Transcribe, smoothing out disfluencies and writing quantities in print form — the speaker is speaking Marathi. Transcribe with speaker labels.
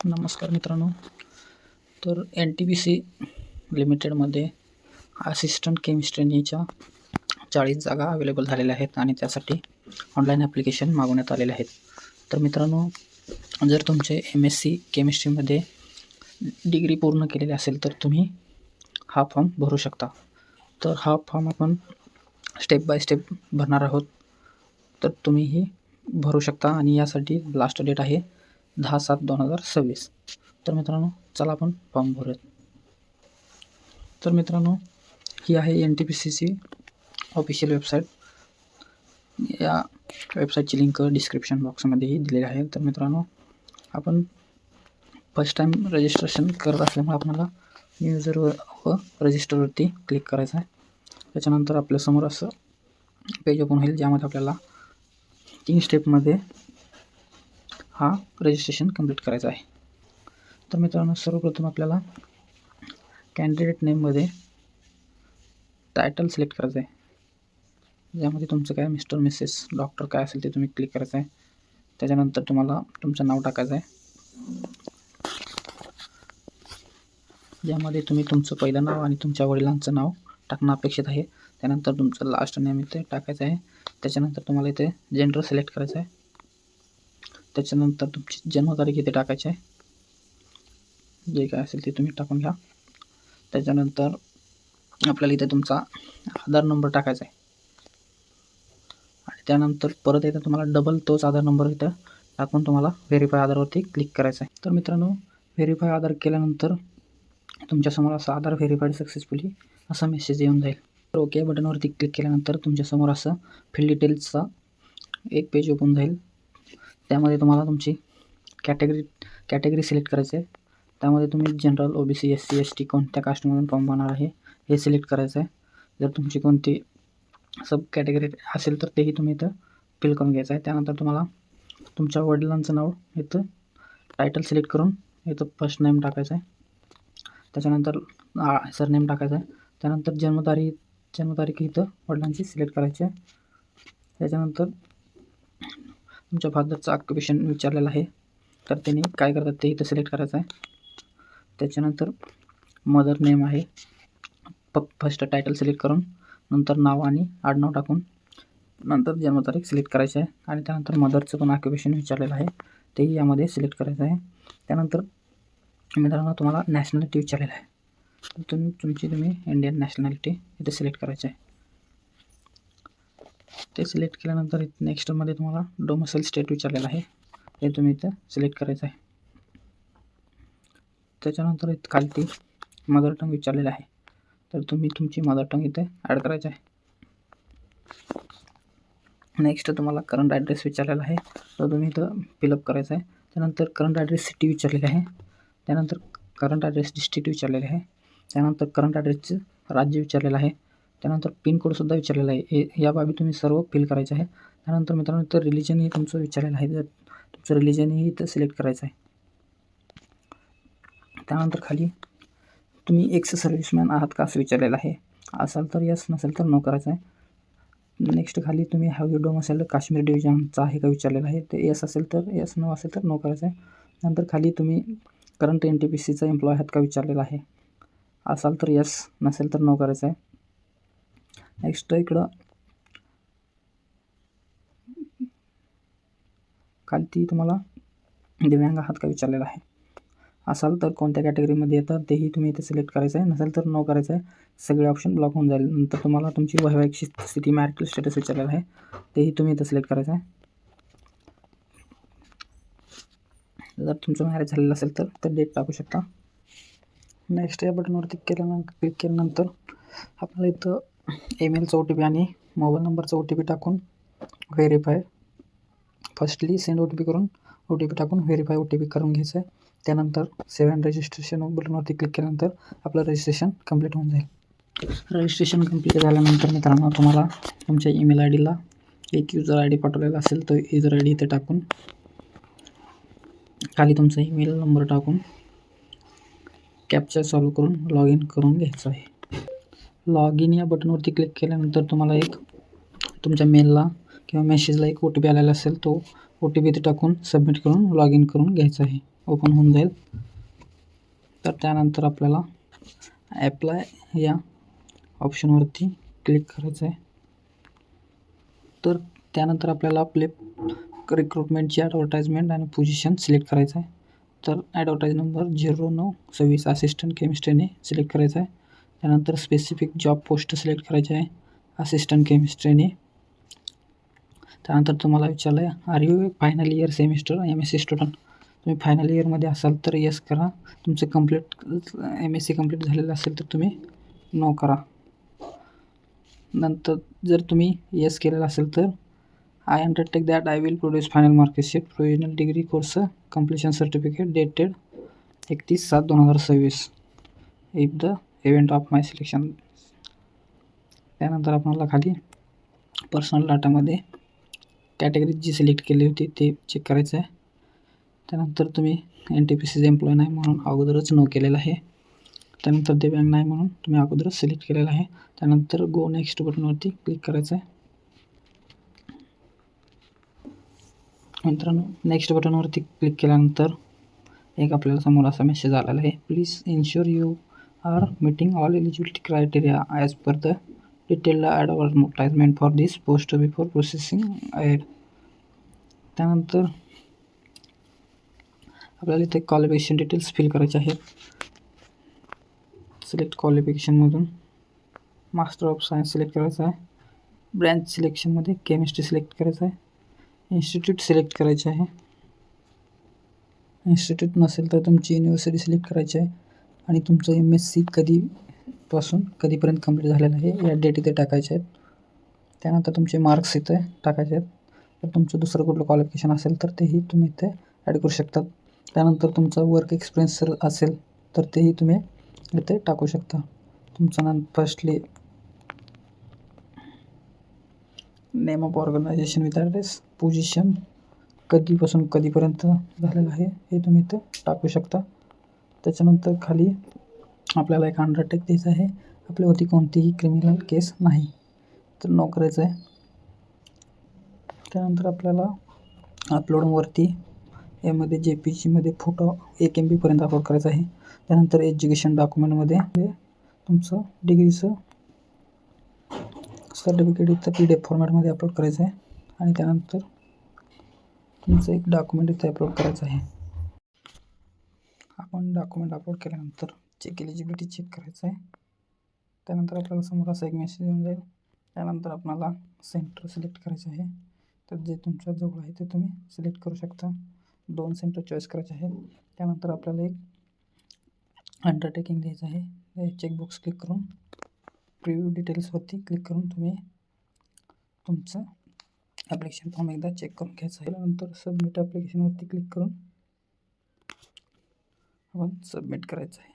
Speaker 1: नमस्कार मित्रांनो. तर NTPC लिमिटेडमध्ये असिस्टंट केमिस्ट्रीच्या 40 जागा अवेलेबल झालेल्या आहेत आणि त्यासाठी ऑनलाईन ॲप्लिकेशन मागवण्यात आलेले आहेत. तर मित्रांनो, जर तुमचे MSc केमिस्ट्रीमध्ये डिग्री पूर्ण केलेली असेल तर तुम्ही हा फॉर्म भरू शकता. तर हा फॉर्म आपण स्टेप बाय स्टेप भरणार आहोत, तर तुम्हीही भरू शकता आणि यासाठी लास्ट डेट आहे 10/7/2026. तर मित्रांनो, चला आपण फॉर्म भरूयात. तर मित्रांनो, ही आहे NTPCची ऑफिशियल वेबसाईट. या वेबसाईटची लिंक डिस्क्रिप्शन बॉक्समध्येही दिलेली आहे. तर मित्रांनो, आपण फर्स्ट टाईम रजिस्ट्रेशन करत असल्यामुळे आपल्याला न्यू युजरवर व रजिस्टरवरती क्लिक करायचं आहे. त्याच्यानंतर आपल्यासमोर असं पेज ओपन होईल, ज्यामध्ये आपल्याला 3 स्टेपमध्ये हा रजिस्ट्रेशन कंप्लीट करायचा आहे. तर मित्रांनो, सर्वप्रथम आपल्याला कॅन्डिडेट नेममध्ये टायटल सिलेक्ट करायचं आहे, ज्यामध्ये तुमचं काय मिस्टर मिसेस डॉक्टर काय असेल ते तुम्ही क्लिक करायचं आहे. त्याच्यानंतर तुम्हाला तुमचं नाव टाकायचं आहे, ज्यामध्ये तुम्ही तुमचं पहिलं नाव आणि तुमच्या वडिलांचं नाव टाकणं अपेक्षित आहे. त्यानंतर तुमचं लास्ट नेम इथे टाकायचं आहे. त्याच्यानंतर तुम्हाला इथे जेंडर सिलेक्ट करायचं आहे. त्याच्यानंतर तुमची जन्मतारीख इथे टाकायची आहे, जे काय असेल ते तुम्ही टाकून घ्या. त्याच्यानंतर आपल्याला इथे तुमचा आधार नंबर टाकायचा आहे आणि त्यानंतर परत इथं तुम्हाला डबल तोच आधार नंबर इथं टाकून तुम्हाला व्हेरीफाय आधारवरती क्लिक करायचं आहे. तर मित्रांनो, व्हेरीफाय आधार केल्यानंतर तुमच्यासमोर असं आधार व्हेरीफाईड सक्सेसफुली असा मेसेज येऊन जाईल. तर ओके बटनवरती क्लिक केल्यानंतर तुमच्यासमोर असं फिल डिटेल्सचा एक पेज ओपन जाईल. त्यामध्ये तुम्हाला तुमची कॅटेगरी सिलेक्ट करायची आहे. त्यामध्ये तुम्ही जनरल, OBC, SC, ST कोणत्या कास्टमधून फॉर्म भरणार आहे हे सिलेक्ट करायचं आहे. जर तुमची कोणती सब कॅटेगरी असेल तर तेही तुम्ही इथं फिल करून घ्यायचं आहे. त्यानंतर तुम्हाला तुमच्या वडिलांचं नाव इथं टायटल सिलेक्ट करून इथं फर्स्ट नेम टाकायचं आहे. त्याच्यानंतर सरनेम टाकायचं आहे. त्यानंतर जन्मतारीख इथं वडिलांची सिलेक्ट करायची आहे. त्याच्यानंतर तुमच्या फादरचं ऑक्युपेशन विचारलेलं आहे, तर त्यांनी काय करतात ते इथं सिलेक्ट करायचं आहे. त्याच्यानंतर मदर नेम आहे, फर्स्ट टायटल सिलेक्ट करून नंतर नाव आणि आडनाव टाकून नंतर जन्मतारीख सिलेक्ट करायची आहे. आणि त्यानंतर मदरचं पण ऑक्युपेशन विचारलेलं आहे, तेही यामध्ये सिलेक्ट करायचं आहे. त्यानंतर मित्रांनो, तुम्हाला नॅशनॅलिटी विचारलेलं आहे, तर तुमची इंडियन नॅशनॅलिटी इथे सिलेक्ट करायची आहे. ते सिलेक्ट केल्यानंतर नेक्स्टमध्ये तुम्हाला डोमिसाईल स्टेट विचारलेलं आहे, ते तुम्ही इथं सिलेक्ट करायचं आहे. त्याच्यानंतर खाली मदर टंग विचारलेलं आहे, तर तुम्ही तुमची मदर टंग इथे ॲड करायचं आहे. नेक्स्ट तुम्हाला करंट ॲड्रेस विचारलेला आहे, तर तुम्ही इथं फिलअप करायचं आहे. त्यानंतर करंट ॲड्रेस सिटी विचारलेले आहे. त्यानंतर करंट ॲड्रेस डिस्ट्रिक्ट विचारलेले आहे. त्यानंतर करंट ॲड्रेसचं राज्य विचारलेलं आहे. त्यानंतर पिनकोडसुद्धा विचारलेला आहे. या बाबी तुम्ही सर्व फिल करायचे आहे. त्यानंतर मित्रांनो, इथं रिलिजनही तुमचं विचारलेलं आहे, तर तुमचं रिलिजनही इथं सिलेक्ट करायचं आहे. त्यानंतर खाली तुम्ही एक्स सर्व्हिसमॅन आहात का असं विचारलेलं आहे. असाल तर यस, नसेल तर नो करायचं आहे. नेक्स्ट खाली तुम्ही हॅव यू डोमिसाइल्ड काश्मीर डिव्हिजनचा आहे का विचारलेलं आहे, ते यस असेल तर यस, नो असेल तर नो करायचं आहे. नंतर खाली तुम्ही करंट NTPCचा एम्प्लॉय आहात का विचारलेला आहे. असाल तर यस, नसेल तर नो करायचं आहे. नेक्स्ट इकडं खाली तुम्हाला दिव्यांग आहात का विचारलेलं आहे. असाल तर कोणत्या कॅटेगरीमध्ये येतात तेही तुम्ही इथे सिलेक्ट करायचं आहे. नसेल तर नो करायचं आहे. सगळे ऑप्शन ब्लॉक होऊन जाईल. नंतर तुम्हाला तुमची वैवाहिक स्थिती, मॅरिटल स्टेटस विचारलेलं आहे, तेही तुम्ही इथं सिलेक्ट करायचं आहे. जर तुमचं मॅरेज झालेलं असेल तर डेट टाकू शकता. नेक्स्ट या बटनवरती क्लिक केल्यानंतर आपल्याला इथं ईमेलचा OTP आणि मोबाईल नंबरचा OTP टाकून व्हेरीफाय, फर्स्टली सेंड OTP करून OTP टाकून व्हेरीफाय OTP करून घ्यायचं आहे. त्यानंतर सेव्ह अँड रजिस्ट्रेशन बटनवरती क्लिक केल्यानंतर आपलं रजिस्ट्रेशन कंप्लीट होऊन जाईल. रजिस्ट्रेशन कंप्लीट झाल्यानंतर मित्रांनो, तुम्हाला तुमच्या ईमेल IDला एक युजर ID पाठवलेला असेल, तो युजर ID इथे टाकून खाली तुमचा ईमेल नंबर टाकून कॅप्चा सॉल्व करून लॉग इन करून घ्यायचं आहे. लॉग इन या बटनवरती क्लिक केल्यानंतर तुम्हाला एक तुमच्या मेलला किंवा मेसेजला एक OTP आलेला असेल, तो OTP इथे टाकून सबमिट करून लॉग इन करून घ्यायचा आहे. ओपन होऊन जाईल. तर त्यानंतर आपल्याला ॲप्लाय या ऑप्शनवरती क्लिक करायचं आहे. तर त्यानंतर आपल्याला आपले रिक्रुटमेंटची ॲडव्हर्टाईजमेंट आणि पोझिशन सिलेक्ट करायचं आहे. तर ॲडव्हर्टाईज नंबर 0926 असिस्टंट केमिस्ट्रीने सिलेक्ट करायचा आहे. त्यानंतर स्पेसिफिक जॉब पोस्ट सिलेक्ट करायची आहे असिस्टंट केमिस्ट्रीने. त्यानंतर तुम्हाला विचारलं आहे are you final year semester MSc student. तुम्ही फायनल इयरमध्ये असाल तर येस करा. तुमचं कंप्लीट MSc कंप्लीट झालेलं असेल तर तुम्ही नो करा. नंतर जर तुम्ही येस केलेलं असेल तर I undertake that I will produce final marksheet provisional degree course completion certificate dated 31/7/2026 if the event of my selection. त्यानंतर आपल्याला खाली पर्सनल डाटामध्ये कॅटेगरी जी सिलेक्ट केली होती ते चेक करायचं आहे. त्यानंतर तुम्ही NTPCचे एम्प्लॉय नाही म्हणून अगोदरच नो केलेलं आहे. त्यानंतर दिव्यांग नाही म्हणून तुम्ही अगोदरच सिलेक्ट केलेलं आहे. त्यानंतर गो नेक्स्ट बटनवरती क्लिक करायचं आहे. मित्रांनो, नेक्स्ट बटनवरती क्लिक केल्यानंतर एक आपल्याला समोर असा मेसेज आलेला आहे, please ensure you are meeting all eligibility criteria as per the detailed advertisement for this post before processing ahead. त्यानंतर आपल्याला इथे क्वालिफिकेशन डिटेल्स फिल करायचे आहेत. सिलेक्ट क्वालिफिकेशनमधून मास्टर ऑफ सायन्स सिलेक्ट करायचं आहे. ब्रँच सिलेक्शनमध्ये केमिस्ट्री सिलेक्ट करायचं आहे. इन्स्टिट्यूट सिलेक्ट करायचे आहे. इन्स्टिट्यूट नसेल तर तुमची युनिव्हर्सिटी सिलेक्ट करायची आहे. आणि तुमचं MSc कधीपासून कधीपर्यंत कंप्लीट झालेलं आहे या डेट इथे टाकायचे आहेत. त्यानंतर तुमचे मार्क्स इथे टाकायचे आहेत. जर तुमचं दुसरं कुठलं क्वालिफिकेशन असेल तर तेही तुम्ही इथे ॲड करू शकता. त्यानंतर तुमचा वर्क एक्सपिरियन्स जर असेल तर तेही तुम्ही इथे टाकू शकता. तुमचं firstly name of organisation with address, position कधीपासून कधीपर्यंत झालेलं आहे हे तुम्ही इथं टाकू शकता. त्याच्यानंतर खाली आपल्याला एक अंडरटेक द्यायचं आहे, आपल्यावरती कोणतीही क्रिमिनल केस नाही, तर नो करायचं आहे. त्यानंतर आपल्याला अपलोडवरती यामध्ये JPGमध्ये फोटो 1 MB अपलोड करायचा आहे. त्यानंतर एज्युकेशन डॉक्युमेंटमध्ये तुमचं डिग्रीचं सर्टिफिकेट इथं PDF फॉर्मॅटमध्ये अपलोड करायचं आहे. आणि त्यानंतर तुमचं एक डॉक्युमेंट इथे अपलोड करायचं आहे. आपण डॉक्युमेंट अपलोड केल्यानंतर चेक एलिजिबिलिटी चेक करायचं आहे. त्यानंतर आपल्याला समोर असा एक मेसेज येऊन जाईल. त्यानंतर आपल्याला सेंटर सिलेक्ट करायचं आहे. तर जे तुमच्या जवळ आहे ते तुम्ही सिलेक्ट करू शकता. 2 सेंटर चॉईस करायचे आहेत. त्यानंतर आपल्याला एक अंडरटेकिंग द्यायचं आहे. चेकबॉक्स क्लिक करून प्रिव्ह्यू डिटेल्सवरती क्लिक करून तुम्ही तुमचं ॲप्लिकेशन फॉर्म एकदा चेक करून घ्यायचं आहे. त्यानंतर सबमिट ॲप्लिकेशनवरती क्लिक करून आपण सबमिट करायचं आहे.